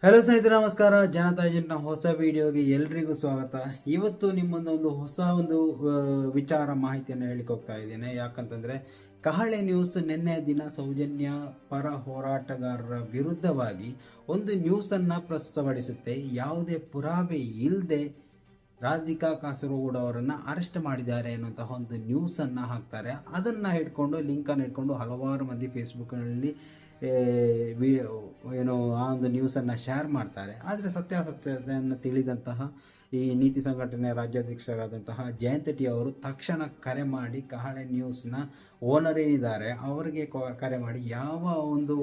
Hello ಸ್ನೇಹಿತರೆ, ನಮಸ್ಕಾರ. ಜನತಾ ಏಜೆಂಟ್ನ ಹೊಸ ವಿಡಿಯೋಗೆ ಎಲ್ರಿಗೂ ಸ್ವಾಗತ. ಇವತ್ತು ನಿಮ್ಮೊಂದು ಹೊಸ ವಿಚಾರ ಮಾಹಿತಿಯನ್ನು ಹೇಳಿಕ್ಕೆ ಹೋಗ್ತಾ ಇದ್ದೇನೆ. ಯಾಕಂತಂದ್ರೆ ಕಹಳೆ ನ್ಯೂಸ್ ನಿನ್ನೆ ದಿನ ಸೌಜನ್ಯ ಪರ ಹೋರಾಟಗಾರರ ವಿರುದ್ಧವಾಗಿ ಒಂದು ನ್ಯೂಸನ್ನು ಪ್ರಸ್ತುತಪಡಿಸುತ್ತೆ. ಯಾವುದೇ ಪುರಾವೆ ಇಲ್ಲದೆ ರಾಧಿಕಾ ಕಾಸರಗೋಡು ಅವರನ್ನು ಅರೆಸ್ಟ್ ಮಾಡಿದ್ದಾರೆ ಅನ್ನುವಂತಹ ಒಂದು ನ್ಯೂಸನ್ನು ಹಾಕ್ತಾರೆ. ಅದನ್ನು ಲಿಂಕನ್ನು ಹಿಡ್ಕೊಂಡು ಹಲವಾರು ಮಂದಿ ಫೇಸ್ಬುಕ್ನಲ್ಲಿ ಆ ಒಂದು ನ್ಯೂಸನ್ನು ಶೇರ್ ಮಾಡ್ತಾರೆ. ಆದರೆ ಸತ್ಯಾಸತ್ಯತೆಯನ್ನು ತಿಳಿದಂತಹ ಈ ನೀತಿ ಸಂಘಟನೆಯ ರಾಜ್ಯಾಧ್ಯಕ್ಷರಾದಂತಹ ಜಯಂತ್ ಟಿ ಅವರು ತಕ್ಷಣ ಕರೆ ಮಾಡಿ ಕಹಳೆ ನ್ಯೂಸ್ನ ಓನರ್ ಏನಿದ್ದಾರೆ ಅವರಿಗೆ ಕರೆ ಮಾಡಿ ಯಾವ ಒಂದು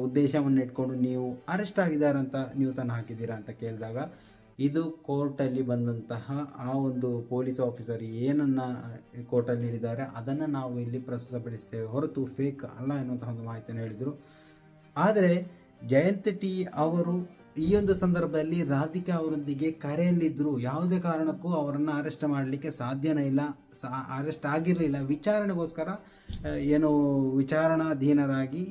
ಉದ್ದೇಶವನ್ನು ಇಟ್ಕೊಂಡು ನೀವು ಅರೆಸ್ಟ್ ಆಗಿದ್ದಾರೆ ಅಂತ ನ್ಯೂಸನ್ನು ಹಾಕಿದ್ದೀರಾ ಅಂತ ಕೇಳಿದಾಗ, ಇದು ಕೋರ್ಟಲ್ಲಿ ಬಂದಂತಹ ಆ ಒಂದು ಪೊಲೀಸ್ ಆಫೀಸರ್ ಏನನ್ನು ಕೋರ್ಟಲ್ಲಿ ನೀಡಿದ್ದಾರೆ ಅದನ್ನು ನಾವು ಇಲ್ಲಿ ಪ್ರಸ್ತುತಪಡಿಸ್ತೇವೆ, ಹೊರತು ಫೇಕ್ ಅಲ್ಲ ಎನ್ನುವಂತಹ ಒಂದು ಮಾಹಿತಿಯನ್ನು ಹೇಳಿದರು. ಆದರೆ ಜಯಂತ್ ಟಿ ಅವರು ಈ ಒಂದು ಸಂದರ್ಭದಲ್ಲಿ ರಾಧಿಕಾ ಅವರೊಂದಿಗೆ ಕರೆಯಲ್ಲಿದ್ದರು. ಯಾವುದೇ ಕಾರಣಕ್ಕೂ ಅವರನ್ನು ಅರೆಸ್ಟ್ ಮಾಡಲಿಕ್ಕೆ ಸಾಧ್ಯನೇ ಇಲ್ಲ, ಅರೆಸ್ಟ್ ಆಗಿರಲಿಲ್ಲ. ವಿಚಾರಣೆಗೋಸ್ಕರ ವಿಚಾರಣಾಧೀನರಾಗಿ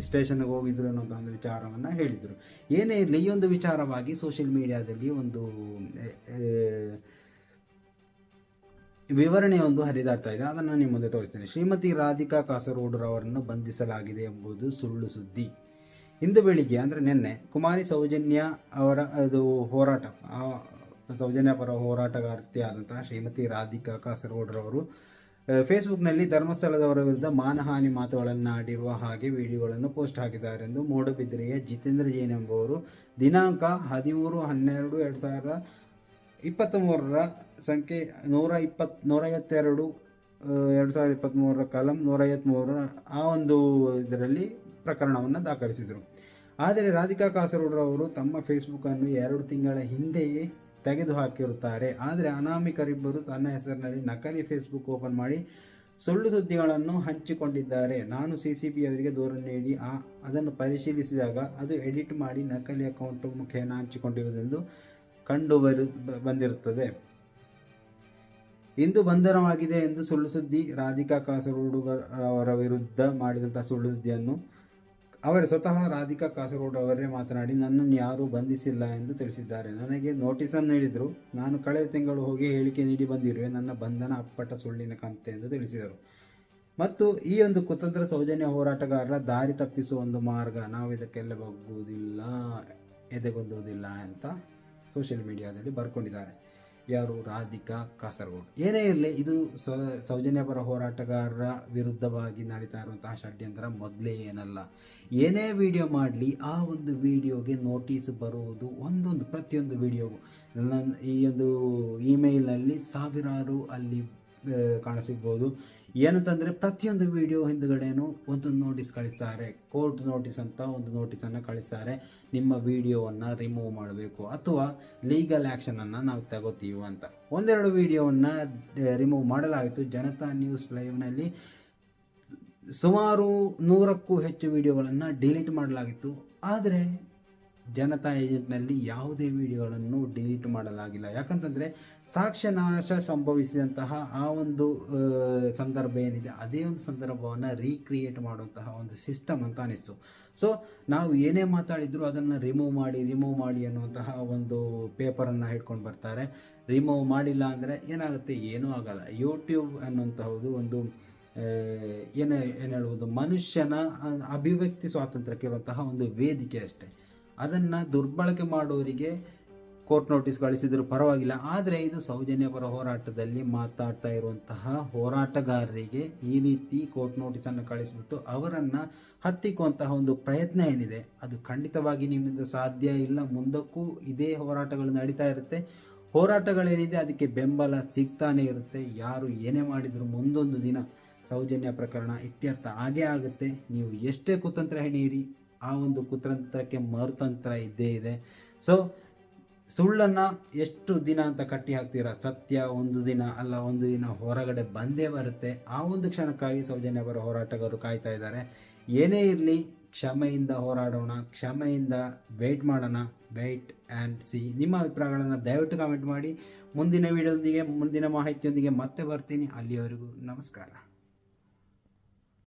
ಸ್ಟೇಷನ್ಗೆ ಹೋಗಿದ್ರು ಅನ್ನೋಂಥ ಒಂದು ವಿಚಾರವನ್ನು ಹೇಳಿದರು. ಏನೇ ಇರಲಿ, ಈ ಒಂದು ವಿಚಾರವಾಗಿ ಸೋಷಿಯಲ್ ಮೀಡಿಯಾದಲ್ಲಿ ಒಂದು ವಿವರಣೆಯೊಂದು ಹರಿದಾಡ್ತಾ ಇದೆ. ಅದನ್ನು ನಿಮ್ಮ ಮುಂದೆ ತೋರಿಸ್ತೇನೆ. ಶ್ರೀಮತಿ ರಾಧಿಕಾ ಕಾಸರಗೋಡುರವರನ್ನು ಬಂಧಿಸಲಾಗಿದೆ ಎಂಬುದು ಸುಳ್ಳು ಸುದ್ದಿ. ಇಂದು ಬೆಳಿಗ್ಗೆ ಅಂದರೆ ನಿನ್ನೆ ಕುಮಾರಿ ಸೌಜನ್ಯ ಅವರ ಹೋರಾಟ, ಸೌಜನ್ಯ ಪರ ಹೋರಾಟಗಾರ್ತಿ ಆದಂತಹ ಶ್ರೀಮತಿ ರಾಧಿಕಾ ಕಾಸರಗೋಡುರವರು ಫೇಸ್ಬುಕ್ನಲ್ಲಿ ಧರ್ಮಸ್ಥಳದವರ ವಿರುದ್ಧ ಮಾನಹಾನಿ ಮಾತುಗಳನ್ನು ಆಡಿರುವ ಹಾಗೆ ವಿಡಿಯೋಗಳನ್ನು ಪೋಸ್ಟ್ ಹಾಕಿದ್ದಾರೆ ಎಂದು ಮೂಡಬಿದಿರೆಯ ಜಿತೇಂದ್ರ ಜೈನ್ ಎಂಬುವರು ದಿನಾಂಕ 13/12/2023 ಸಂಖ್ಯೆ 152 2023 ಕಾಲಂ 153 ಆ ಒಂದು ಇದರಲ್ಲಿ ಪ್ರಕರಣವನ್ನು ದಾಖಲಿಸಿದರು. ಆದರೆ ರಾಧಿಕಾ ಕಾಸರಗೋಡುರವರು ತಮ್ಮ ಫೇಸ್ಬುಕ್ಕನ್ನು 2 ತಿಂಗಳ ಹಿಂದೆಯೇ ತೆಗೆದುಹಾಕಿರುತ್ತಾರೆ. ಆದರೆ ಅನಾಮಿಕರಿಬ್ಬರು ತನ್ನ ಹೆಸರಿನಲ್ಲಿ ನಕಲಿ ಫೇಸ್ಬುಕ್ ಓಪನ್ ಮಾಡಿ ಸುಳ್ಳು ಸುದ್ದಿಗಳನ್ನು ಹಂಚಿಕೊಂಡಿದ್ದಾರೆ. ನಾನು CCB ಅವರಿಗೆ ದೂರು ನೀಡಿ ಅದನ್ನು ಪರಿಶೀಲಿಸಿದಾಗ ಅದು ಎಡಿಟ್ ಮಾಡಿ ನಕಲಿ ಅಕೌಂಟ್ ಮುಖೇನ ಹಂಚಿಕೊಂಡಿರುವುದೆಂದು ಬಂದಿರುತ್ತದೆ. ಇಂದು ಬಂಧನವಾಗಿದೆ ಎಂದು ಸುಳ್ಳು ಸುದ್ದಿ. ರಾಧಿಕಾ ಕಾಸರಗೋಡು ಅವರ ವಿರುದ್ಧ ಮಾಡಿದಂಥ ಸುಳ್ಳು ಸುದ್ದಿಯನ್ನು ಸ್ವತಃ ರಾಧಿಕಾ ಕಾಸರಗೋಡು ಅವರೇ ಮಾತನಾಡಿ ನನ್ನನ್ನು ಯಾರೂ ಬಂಧಿಸಿಲ್ಲ ಎಂದು ತಿಳಿಸಿದ್ದಾರೆ. ನನಗೆ ನೋಟಿಸನ್ನು ನೀಡಿದರು. ನಾನು ಕಳೆದ ತಿಂಗಳು ಹೋಗಿ ಹೇಳಿಕೆ ನೀಡಿ ಬಂದಿರುವೆ. ನನ್ನ ಬಂಧನ ಅಪ್ಪಟ ಸುಳ್ಳಿನ ಕಂತೆ ಎಂದು ತಿಳಿಸಿದರು. ಮತ್ತು ಈ ಒಂದು ಕುತಂತ್ರ ಸೌಜನ್ಯ ಹೋರಾಟಗಾರರ ದಾರಿ ತಪ್ಪಿಸುವ ಒಂದು ಮಾರ್ಗ. ನಾವು ಇದಕ್ಕೆಲ್ಲ ಬಗ್ಗುವುದಿಲ್ಲ, ಎದೆಗೊದ್ದುವುದಿಲ್ಲ ಅಂತ ಸೋಷಿಯಲ್ ಮೀಡಿಯಾದಲ್ಲಿ ಬರ್ಕೊಂಡಿದ್ದಾರೆ. ಯಾರು? ರಾಧಿಕಾ ಕಾಸರಗೋಡು. ಏನೇ ಇರಲಿ, ಇದು ಸೌಜನ್ಯ ಪರ ಹೋರಾಟಗಾರರ ವಿರುದ್ಧವಾಗಿ ನಡೀತಾ ಇರುವಂತಹ ಷಡ್ಯಂತ್ರ ಮೊದಲೇ ಏನಲ್ಲ. ಏನೇ ವಿಡಿಯೋ ಮಾಡಲಿ ಆ ಒಂದು ವಿಡಿಯೋಗೆ ನೋಟಿಸ್ ಬರುವುದು ಪ್ರತಿಯೊಂದು ವಿಡಿಯೋಗೂ. ಈ ಒಂದು ಇಮೇಲ್ನಲ್ಲಿ ಸಾವಿರಾರು ಅಲ್ಲಿ ಕಾಣಸಿಗ್ಬೋದು. ಏನಂತಂದರೆ ಪ್ರತಿಯೊಂದು ವಿಡಿಯೋ ಹಿಂದುಗಡೆನೂ ಒಂದೊಂದು ನೋಟಿಸ್ ಕಳಿಸ್ತಾರೆ. ಕೋರ್ಟ್ ನೋಟಿಸ್ ಅಂತ ಒಂದು ನೋಟಿಸನ್ನು ಕಳಿಸ್ತಾರೆ. ನಿಮ್ಮ ವಿಡಿಯೋವನ್ನು ರಿಮೂವ್ ಮಾಡಬೇಕು ಅಥವಾ ಲೀಗಲ್ ಆ್ಯಕ್ಷನನ್ನು ನಾವು ತಗೋತೀವಿ ಅಂತ. ಒಂದೆರಡು ವಿಡಿಯೋವನ್ನು ರಿಮೂವ್ ಮಾಡಲಾಯಿತು. ಜನತಾ ನ್ಯೂಸ್ ಲೈವ್ನಲ್ಲಿ ಸುಮಾರು 100ಕ್ಕೂ ಹೆಚ್ಚು ವಿಡಿಯೋಗಳನ್ನು ಡಿಲೀಟ್ ಮಾಡಲಾಗಿತ್ತು. ಆದರೆ ಜನತಾ ಏಜೆಂಟ್ನಲ್ಲಿ ಯಾವುದೇ ವಿಡಿಯೋಗಳನ್ನು ಡಿಲೀಟ್ ಮಾಡಲಾಗಿಲ್ಲ. ಯಾಕಂತಂದರೆ ಸಾಕ್ಷ್ಯನಾಶ ಸಂಭವಿಸಿದಂತಹ ಆ ಒಂದು ಸಂದರ್ಭ ಏನಿದೆ, ಅದೇ ಒಂದು ಸಂದರ್ಭವನ್ನು ರೀಕ್ರಿಯೇಟ್ ಮಾಡುವಂತಹ ಒಂದು ಸಿಸ್ಟಮ್ ಅಂತ ಅನಿಸ್ತು. ಸೊ ನಾವು ಏನೇ ಮಾತಾಡಿದ್ರು ಅದನ್ನು ರಿಮೂವ್ ಮಾಡಿ ಅನ್ನುವಂತಹ ಒಂದು ಪೇಪರನ್ನು ಹಿಡ್ಕೊಂಡು ಬರ್ತಾರೆ. ರಿಮೂವ್ ಮಾಡಿಲ್ಲ ಅಂದರೆ ಏನಾಗುತ್ತೆ? ಏನೂ ಆಗಲ್ಲ. ಯೂಟ್ಯೂಬ್ ಅನ್ನುವಂತಹದ್ದು ಒಂದು ಏನು ಹೇಳುವುದು, ಮನುಷ್ಯನ ಅಭಿವ್ಯಕ್ತಿ ಸ್ವಾತಂತ್ರ್ಯಕ್ಕೆ ಇರುವಂತಹ ಒಂದು ವೇದಿಕೆ ಅಷ್ಟೇ. ಅದನ್ನು ದುರ್ಬಳಕೆ ಮಾಡೋರಿಗೆ ಕೋರ್ಟ್ ನೋಟಿಸ್ ಕಳಿಸಿದರೂ ಪರವಾಗಿಲ್ಲ. ಆದರೆ ಇದು ಸೌಜನ್ಯ ಪರ ಹೋರಾಟದಲ್ಲಿ ಮಾತಾಡ್ತಾ ಇರುವಂತಹ ಹೋರಾಟಗಾರರಿಗೆ ಈ ರೀತಿ ಕೋರ್ಟ್ ನೋಟಿಸನ್ನು ಕಳಿಸಿಬಿಟ್ಟು ಅವರನ್ನು ಹತ್ತಿಕ್ಕುವಂತಹ ಒಂದು ಪ್ರಯತ್ನ ಏನಿದೆ, ಅದು ಖಂಡಿತವಾಗಿ ನಿಮ್ಮಿಂದ ಸಾಧ್ಯ ಇಲ್ಲ. ಮುಂದಕ್ಕೂ ಇದೇ ಹೋರಾಟಗಳು ನಡೀತಾ ಇರುತ್ತೆ. ಹೋರಾಟಗಳೇನಿದೆ ಅದಕ್ಕೆ ಬೆಂಬಲ ಸಿಗ್ತಾನೆ ಇರುತ್ತೆ. ಯಾರು ಏನೇ ಮಾಡಿದರೂ ಮುಂದೊಂದು ದಿನ ಸೌಜನ್ಯ ಪ್ರಕರಣ ಇತ್ಯರ್ಥ ಆಗೇ ಆಗುತ್ತೆ. ನೀವು ಎಷ್ಟೇ ಕುತಂತ್ರ ಹೆಣೀರಿ, ಆ ಒಂದು ಕುತಂತ್ರಕ್ಕೆ ಮರುತಂತ್ರ ಇದ್ದೇ ಇದೆ. ಸೊ ಸುಳ್ಳನ್ನು ಎಷ್ಟು ದಿನ ಅಂತ ಕಟ್ಟಿ ಹಾಕ್ತೀರಾ? ಸತ್ಯ ಒಂದು ದಿನ ಅಲ್ಲ ಒಂದು ದಿನ ಹೊರಗಡೆ ಬಂದೇ ಬರುತ್ತೆ. ಆ ಒಂದು ಕ್ಷಣಕ್ಕಾಗಿ ಸೌಜನ್ಯ ಪರ ಹೋರಾಟಗಾರರು ಕಾಯ್ತಾ ಇದ್ದಾರೆ. ಏನೇ ಇರಲಿ, ಕ್ಷಮೆಯಿಂದ ಹೋರಾಡೋಣ, ಕ್ಷಮೆಯಿಂದ ವೆಯ್ಟ್ ಮಾಡೋಣ. Wait and see. ನಿಮ್ಮ ಅಭಿಪ್ರಾಯಗಳನ್ನು ದಯವಿಟ್ಟು ಕಾಮೆಂಟ್ ಮಾಡಿ. ಮುಂದಿನ ವಿಡಿಯೋದೊಂದಿಗೆ, ಮುಂದಿನ ಮಾಹಿತಿಯೊಂದಿಗೆ ಮತ್ತೆ ಬರ್ತೀನಿ. ಅಲ್ಲಿಯವರೆಗೂ ನಮಸ್ಕಾರ.